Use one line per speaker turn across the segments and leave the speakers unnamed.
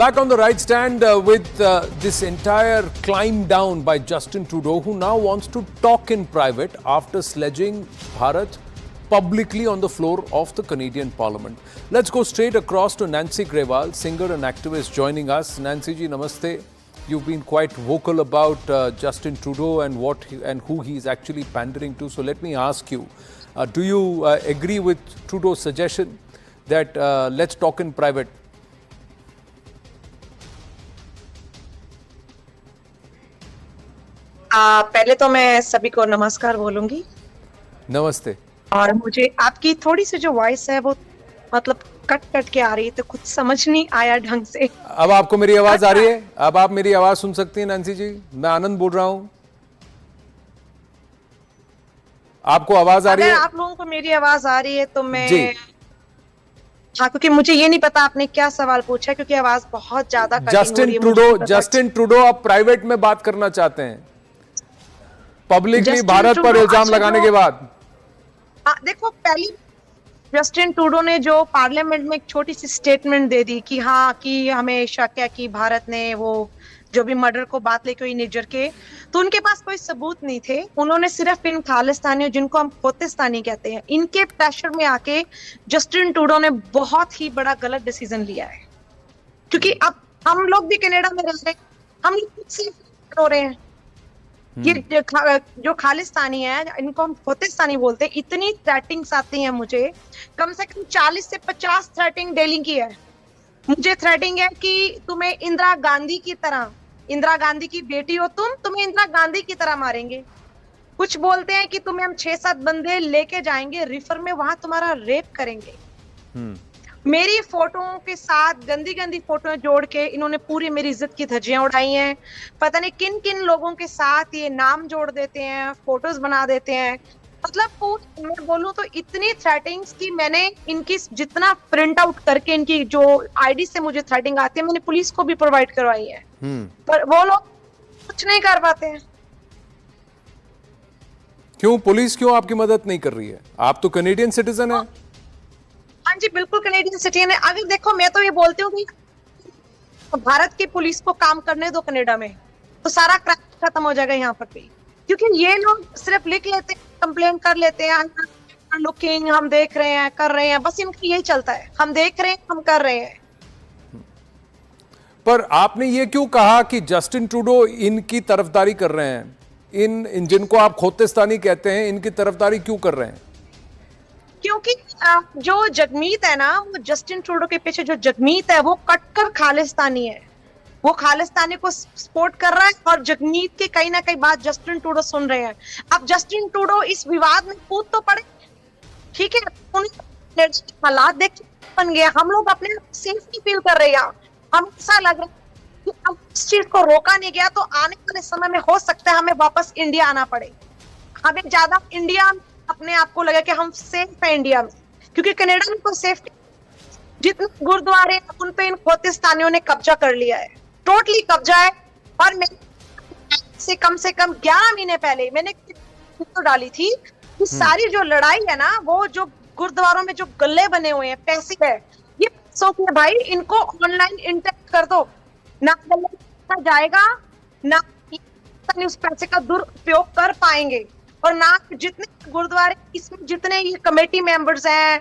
Back on the right stand with this entire climb down by Justin Trudeau, who now wants to talk in private after sledging Bharat publicly on the floor of the Canadian Parliament. Let's go straight across to Nancy Grewal, singer and activist, joining us. Nancy ji, namaste. You've been quite vocal about Justin Trudeau and who he's actually pandering to. So let me ask you, do you agree with Trudeau's suggestion that let's talk in private?
पहले तो मैं सभी को नमस्कार बोलूंगी।
नमस्ते।
और मुझे आपकी थोड़ी सी जो वॉइस है वो मतलब कट के आ रही है, तो कुछ समझ नहीं आया ढंग से।
अब आपको मेरी आवाज आ रही है? अब आप मेरी आवाज सुन सकती हैं नैन्सी जी? मैं आनंद बोल रहा हूं। आपको आवाज आ रही है?
अगर आप लोगों को मेरी आवाज आ रही है तो मैं हाँ, क्योंकि मुझे ये नहीं पता आपने क्या सवाल पूछा, क्योंकि आवाज बहुत ज्यादा
जस्टिन ट्रूडो आप प्राइवेट में बात करना चाहते हैं पब्लिकली भारत पर इल्जाम लगाने के बाद?
देखो, पहली जस्टिन ट्रूडो ने जो पार्लियामेंट में एक छोटी सी स्टेटमेंट दे दी कि हाँ, कि हमें शक है कि भारत ने वो जो भी मर्डर को बात लेके हुई निज्जर के, तो उनके पास कोई सबूत नहीं थे। उन्होंने सिर्फ इन खालिस्तानियों, जिनको हम खोतिस्तानी कहते हैं, इनके प्रेशर में आके जस्टिन ट्रूडो ने बहुत ही बड़ा गलत डिसीजन लिया है। क्योंकि अब हम लोग भी कनाडा में रह रहे हैं, हम हो रहे हैं। ये जो खालिस्तानी है, इनको हम खोतिस्तानी बोलते हैं, इतनी थ्रेटिंग्स आती हैं मुझे, कम से कम 40 से 50 थ्रेटिंग डेली की है। मुझे थ्रेटिंग है कि तुम्हें इंदिरा गांधी की तरह, इंदिरा गांधी की बेटी हो तुम्हें इंदिरा गांधी की तरह मारेंगे। कुछ बोलते हैं कि तुम्हें हम 6-7 बंदे लेके जाएंगे रिफर में, वहां तुम्हारा रेप करेंगे। मेरी फोटोओं के साथ गंदी गंदी फोटो जोड़ के इन्होंने पूरी मेरी इज्जत की धज्जियां उड़ाई हैं। पता नहीं किन किन लोगों के साथ ये नाम जोड़ देते हैं, फोटोज बना देते हैं। मतलब मैं बोलूं तो इतनी थ्रेटिंग्स की मैंने इनकी जितना प्रिंट आउट करके इनकी जो आईडी से मुझे थ्रेटिंग आती है, मैंने पुलिस को भी प्रोवाइड करवाई है, पर वो लोग कुछ नहीं कर पाते हैं।
क्यों? पुलिस क्यों आपकी मदद नहीं कर रही है? आप तो कैनेडियन सिटीजन है।
हाँ जी, बिल्कुल कैनेडियन सिटीजन है। अगर देखो, मैं तो ये बोलती हूँ कि भारत की पुलिस को काम करने दो कनाडा में, तो सारा क्राइम खत्म हो जाएगा यहाँ पर भी। क्योंकि ये लोग सिर्फ लिख लेते हैं, कंप्लेन कर लेते हैं, लुकिंग, हम देख रहे हैं, कर रहे हैं, बस इनका यही चलता है, हम देख रहे हैं, हम कर रहे हैं।
पर आपने ये क्यों कहा कि जस्टिन ट्रूडो इनकी तरफदारी कर रहे हैं? इन जिनको आप खोतिस्तानी कहते हैं, इनकी तरफदारी क्यों कर रहे हैं?
क्योंकि जो जगमीत है ना, वो जस्टिन ट्रूडो के पीछे जो जगमीत है वो कट्टर खालिस्तानी है। वो खालिस्तानी को सपोर्ट कर रहा है और जगमीत के कहीं ना कहीं बात जस्टिन ट्रूडो सुन रहे हैं। अब जस्टिन ट्रूडो इस विवाद में कूद तो पड़े, ठीक है, हालात देख बन गया, हम लोग अपने सेफ्टी फील कर रहे हैं। हम ऐसा लग रहा है कि अब इस चीज को रोका नहीं गया तो आने वाले समय में हो सकता है हमें वापस इंडिया आना पड़े। हमें ज्यादा इंडिया अपने आप को लगा कि हम सेफ है इंडिया में, क्योंकि कनाडा में तो सेफ्टी, जितने गुरुद्वारे उन पे इन खोतिस्तानियों ने कब्जा कर लिया है, टोटली कब्जा है। और से कम 11 महीने पहले मैंने तो डाली थी कि सारी जो लड़ाई है ना, वो जो गुरुद्वारों में जो गल्ले बने हुए हैं, पैसे है, ये पैसों के भाई, इनको ऑनलाइन इंटैक्ट कर दो, ना गल्ले जाएगा, ना उस पैसे का दुरुपयोग कर पाएंगे, और ना जितने गुरुद्वारे इसमें जितने ये कमेटी मेंबर्स हैं,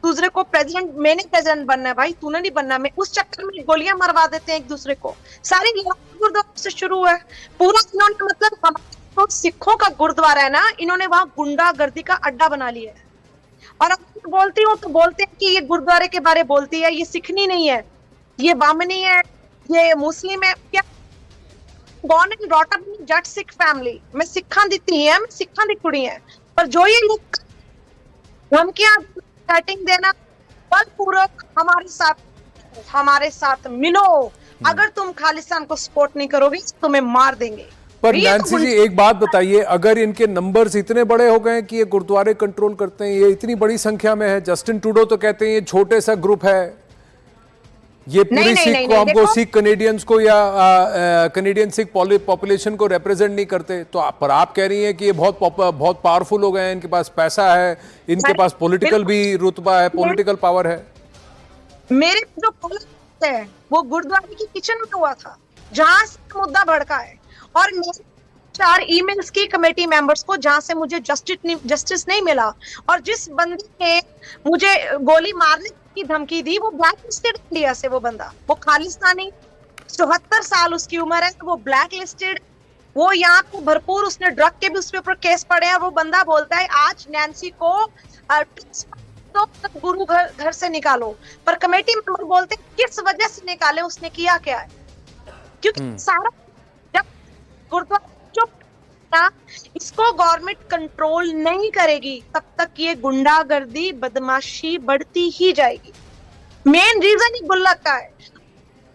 दूसरे को प्रेसिडेंट, मैंने प्रेसिडेंट बनना है भाई, तूने नहीं बनना, मैं उस चक्कर में गोलियां मरवा देते हैं एक दूसरे को। सारी गुरुद्वारे से शुरू है पूरा। इन्होंने मतलब हमारे तो सिखों का गुरुद्वारा है ना, इन्होंने वहां गुंडागर्दी का अड्डा बना लिया है। और अब बोलती हूँ तो बोलते हैं कि ये गुरुद्वारे के बारे बोलती है, ये सिखनी नहीं है, ये बामनी है, ये मुस्लिम है। क्या born and brought up in Jat Sikh family, मैं सिखां दी थी है, मैं सिखां दी कुड़ी है, पर जो ये लोग धमकियां सेटिंग देना, बलपूर्वक हमारे साथ मिलो, अगर तुम खालिस्तान को सपोर्ट नहीं करोगे तुम्हें मार देंगे।
पर नैन्सी जी, एक बात बताइए, अगर इनके नंबर्स इतने बड़े हो गए कि ये गुरुद्वारे कंट्रोल करते हैं, ये इतनी बड़ी संख्या में है, जस्टिन ट्रूडो तो कहते हैं ये छोटे सा ग्रुप है, ये पूरी सिख को, हमको सिख कैनेडियंस को या कैनेडियन सिख पॉपुलेशन को रिप्रेजेंट नहीं करते, तो पर आप कह रही हैं कि ये बहुत पावरफुल हो गए हैं, इनके पास पैसा है, इनके पास पॉलिटिकल भी रुतबा है, पॉलिटिकल पावर है।
मेरे जो है वो गुरुद्वारे की किचन में हुआ था, जहां से मुद्दा भड़का है। और मैं 4 ईमेल्स की कमेटी मेंबर्स को, जहां से मुझे जस्टिस नहीं मिला, और जिस बंदे ने मुझे गोली मारने की धमकी दी वो ब्लैक लिस्टेड इंडिया से, वो बंदा, वो खालिस्तानी, 74 साल उसकी उम्र है, वो ब्लैक लिस्टेड, वो यहाँ पे भरपूर, उसने ड्रग के भी उसके ऊपर केस पड़े हैं। वो बंदा बोलता है आज नैन्सी को तो गुरु घर से निकालो, पर कमेटी मेंबर बोलते हैं किस वजह से निकाले, उसने किया क्या है? क्योंकि सारा जब गुरुद्वारा इसको गवर्नमेंट कंट्रोल नहीं करेगी तब तक ये गुंडागर्दी बदमाशी बढ़ती ही जाएगी। मेन रीजन ही गुल्लक का है।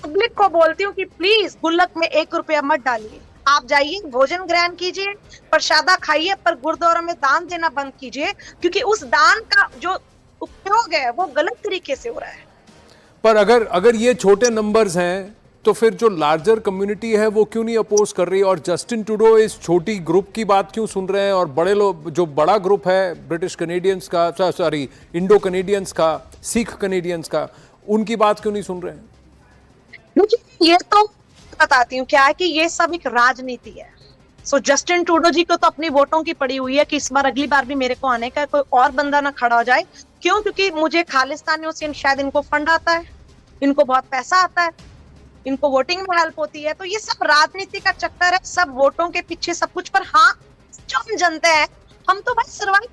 पब्लिक को बोलती हूँ कि प्लीज गुल्लक में 1 रुपया मत डालिए, आप जाइए भोजन ग्रहण कीजिए, प्रसादा खाइए, पर गुरुद्वारा में दान देना बंद कीजिए, क्योंकि उस दान का जो उपयोग है वो गलत तरीके से हो रहा है।
पर अगर ये छोटे नंबर्स हैं तो फिर जो लार्जर कम्युनिटी है वो क्यों नहीं अपोज कर रही, और जस्टिन ट्रूडो इस छोटी ग्रुप की बात क्यों सुन रहे हैं, और बड़े लोग, जो बड़ा ग्रुप है ब्रिटिश कनेडियंस का, सॉरी इंडो कनेडियंस का, सिख कनेडियंस का, उनकी बात क्यों नहीं सुन रहे हैं?
ये तो बताती हूँ क्या है कि ये सब एक राजनीति है। सो जस्टिन ट्रूडो जी को तो अपनी वोटों की पड़ी हुई है कि इस बार अगली बार भी मेरे को आने का, कोई और बंदा ना खड़ा हो जाए। क्यों? क्योंकि मुझे खालिस्तानियों से शायद इनको फंड आता है, इनको बहुत पैसा आता है, इनको वोटिंग में हेल्प होती है। तो ये सब राजनीति का चक्कर है, सब वोटों के पीछे सब कुछ। पर हाँ, जो हम जनते हैं, हम तो भाई सर्वाइव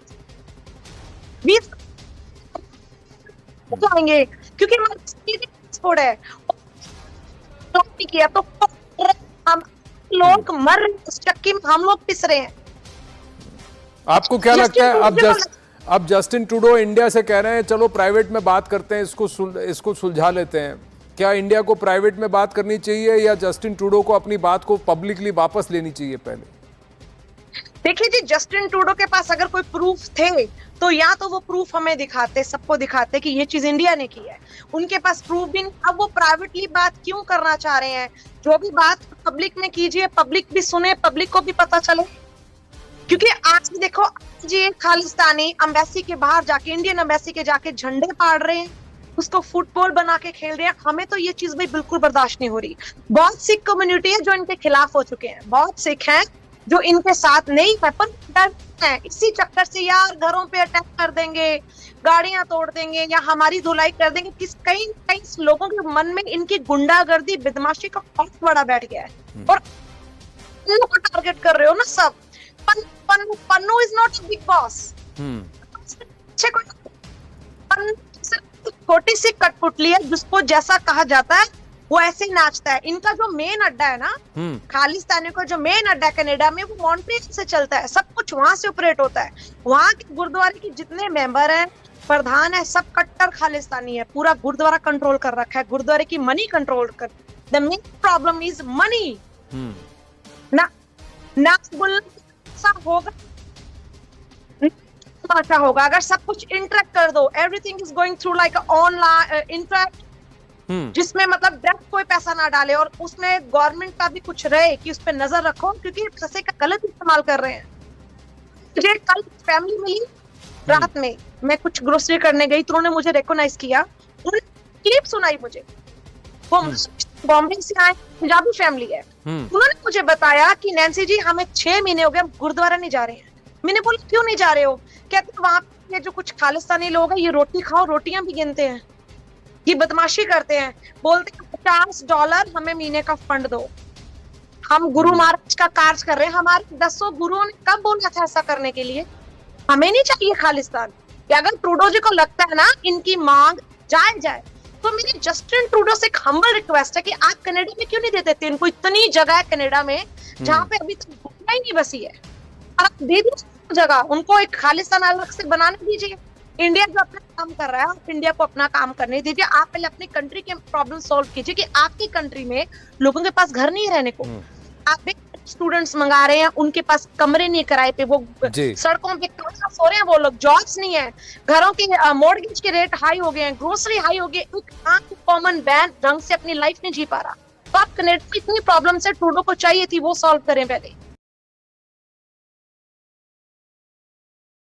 जाएंगे, क्योंकि हमारी पासपोर्ट है, किया तो हम लोग मर रहे, इस चक्की में हम लोग पिस रहे हैं।
आपको क्या लगता है अब जस्टिन ट्रूडो इंडिया से कह रहे हैं चलो प्राइवेट में बात करते हैं, इसको सुलझा लेते हैं, क्या इंडिया को प्राइवेट में बात करनी चाहिए या जस्टिन ट्रूडो को अपनी बात को पब्लिकली वापस लेनी चाहिए पहले?
देखिए जी, जस्टिन ट्रूडो के पास अगर कोई प्रूफ थे तो या तो वो प्रूफ हमें दिखाते, सबको दिखाते कि ये चीज इंडिया ने की है। उनके पास प्रूफ भी नहीं, अब वो प्राइवेटली बात क्यों करना चाह रहे हैं? जो भी बात पब्लिक में कीजिए, पब्लिक भी सुने, पब्लिक को भी पता चले। क्योंकि आज देखो, आज ये खालिस्तानी एम्बेसी के बाहर जाके, इंडियन एम्बेसी के जाके झंडे फाड़ रहे हैं, उसको फुटबॉल बना के खेल रहे हैं। हमें तो ये चीज भाई बिल्कुल बर्दाश्त नहीं हो रही। बहुत सिख कम्युनिटी है जो इनके खिलाफ हो चुके हैं, बहुत सिख हैं जो इनके साथ नहीं है, पर डर है इसी चक्कर से, यार घरों पे अटैक कर देंगे, गाड़ियां तोड़ देंगे या हमारी धुलाई कर देंगे। कई लोगों के मन में इनकी गुंडागर्दी, बदमाशी का बहुत बड़ा बैठ गया है, और लोगों को टारगेट कर रहे हो ना सब। Pannu is not a big boss. छोटी सी कठपुतली है जिसको जैसा कहा जाता है वो ऐसे ही नाचता है। इनका जो मेन अड्डा है ना, खालिस्तानियों का जो मेन अड्डा कनाडा में, वो मॉन्ट्रियल से चलता है, सब कुछ वहां से ऑपरेट होता है। वहां के गुरुद्वारे के जितने मेंबर हैं, प्रधान है, सब कट्टर खालिस्तानी है। पूरा गुरुद्वारा कंट्रोल कर रखा है, गुरुद्वारे की मनी कंट्रोल कर। The main problem is money. ना होगा अच्छा होगा अगर सब कुछ इंटरेक्ट कर दो। Everything is going through like online interact, जिसमें मतलब डायरेक्ट कोई पैसा ना डाले, और उसमें गवर्नमेंट का भी कुछ रहे कि उस पर नजर रखो, क्योंकि पैसे का गलत इस्तेमाल कर रहे हैं। मुझे कल फैमिली मिली रात में, मैं कुछ ग्रोसरी करने गई तो उन्होंने मुझे रिकॉग्नाइज किया, उन्होंने क्लिप सुनाई मुझे। वो बॉम्बे से आए, पंजाबी फैमिली है। उन्होंने मुझे बताया कि नैन्सी जी हमें 6 महीने हो गए, हम गुरुद्वारा नहीं जा रहे हैं। मैंने बोला क्यों नहीं जा रहे हो? कहते वहां पे जो कुछ खालिस्तानी लोग हैं, ये रोटी खाओ, रोटियां भी गिनते हैं, ये बदमाशी करते हैं, बोलते हैं $50 हमें महीने का फंड दो, हम गुरु महाराज का कार्य कर रहे हैं। हमारे 10 गुरुओं ने कब बोला था ऐसा करने के लिए? हमें नहीं चाहिए खालिस्तान। अगर ट्रूडो जी को लगता है ना इनकी मांग जाए, तो मेरी जस्टिन ट्रूडो से एक हम्बल रिक्वेस्ट है कि आप कनाडा में क्यों नहीं दे देते? इनको इतनी जगह है कनाडा में जहाँ पे अभी तक घुसना ही नहीं बसी है, आप दे दीजिए जगह, उनको एक खालिस्तान अलग से बनाने दीजिए। इंडिया जो अपना काम कर रहा है, आप इंडिया को अपना काम करने दीजिए। आप पहले अपनी कंट्री के प्रॉब्लम सॉल्व कीजिए कि आपकी कंट्री में लोगों के पास घर नहीं रहने को, आप स्टूडेंट्स मंगा रहे हैं, उनके पास कमरे नहीं किराए पे, वो सड़कों पे सो रहे हैं, वो लोग जॉब्स नहीं है, घरों के मॉर्गेज के रेट हाई हो गए हैं, ग्रोसरी हाई हो गई, एक कॉमन मैन ढंग से अपनी लाइफ नहीं जी पा रहा। तो आप कनाडा में इतनी प्रॉब्लम से ट्रूडो को चाहिए थी वो सॉल्व करें पहले।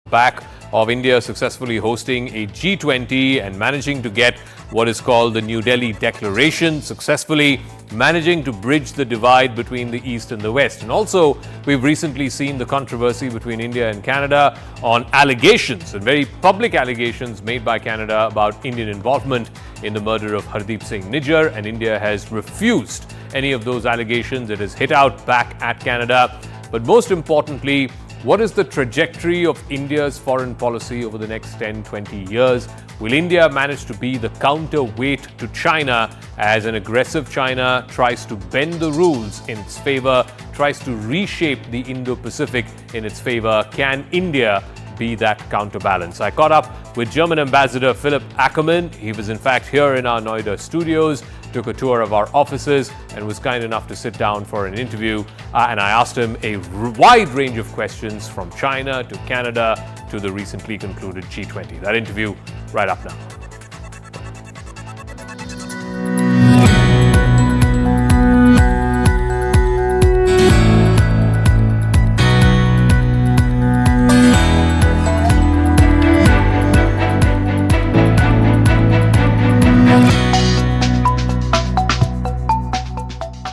Back of India successfully hosting a G20 and managing to get what is called the New Delhi Declaration, successfully managing to bridge the divide between the East and the West. And also, we've recently seen the controversy between India and Canada on allegations, and very public allegations made by Canada about Indian involvement in the murder of Hardeep Singh Nijjar, and India has refused any of those allegations. It has hit out back at Canada. But most importantly, what is the trajectory of India's foreign policy over the next 10-20 years? Will India manage to be the counterweight to China as an aggressive China tries to bend the rules in its favor, tries to reshape the Indo-Pacific in its favor? Can India be that counterbalance? I caught up with German Ambassador Philipp Ackermann. He was in fact here in our Noida studios, took a tour of our offices and was kind enough to sit down for an interview. And I asked him a wide range of questions from China to Canada to the recently concluded G20. That interview right up now.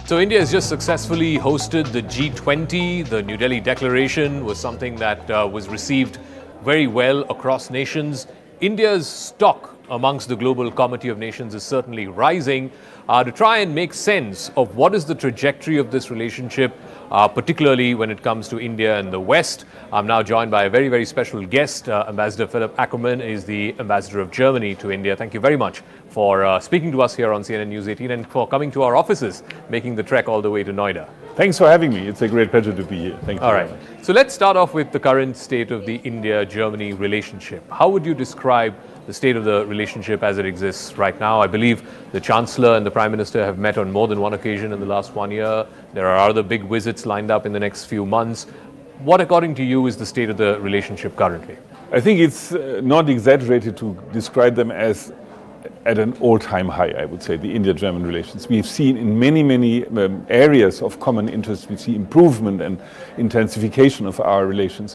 So India has just successfully hosted the G20. The New Delhi Declaration was something that was received very well across nations. India's stock amongst the Global Committee of Nations is certainly rising. To try and make sense of what is the trajectory of this relationship, particularly when it comes to India and the West, I'm now joined by a very, very special guest. Ambassador Philipp Ackermann is the Ambassador of Germany to India. Thank you very much for speaking to us here on CNN News 18 and for coming to our offices, making the trek all the way to Noida.
Thanks for having me. It's a great pleasure to be here. Thank you.
All right. So let's start off with the current state of the India-Germany relationship. How would you describe the state of the relationship as it exists right now? I believe the Chancellor and the Prime Minister have met on more than one occasion in the last 1 year. There are other big visits lined up in the next few months. What, according to you, is the state of the relationship currently?
I think it's not exaggerated to describe them as at an all-time high, I would say, the India-German relations. We've seen in many areas of common interest, we see improvement and intensification of our relations.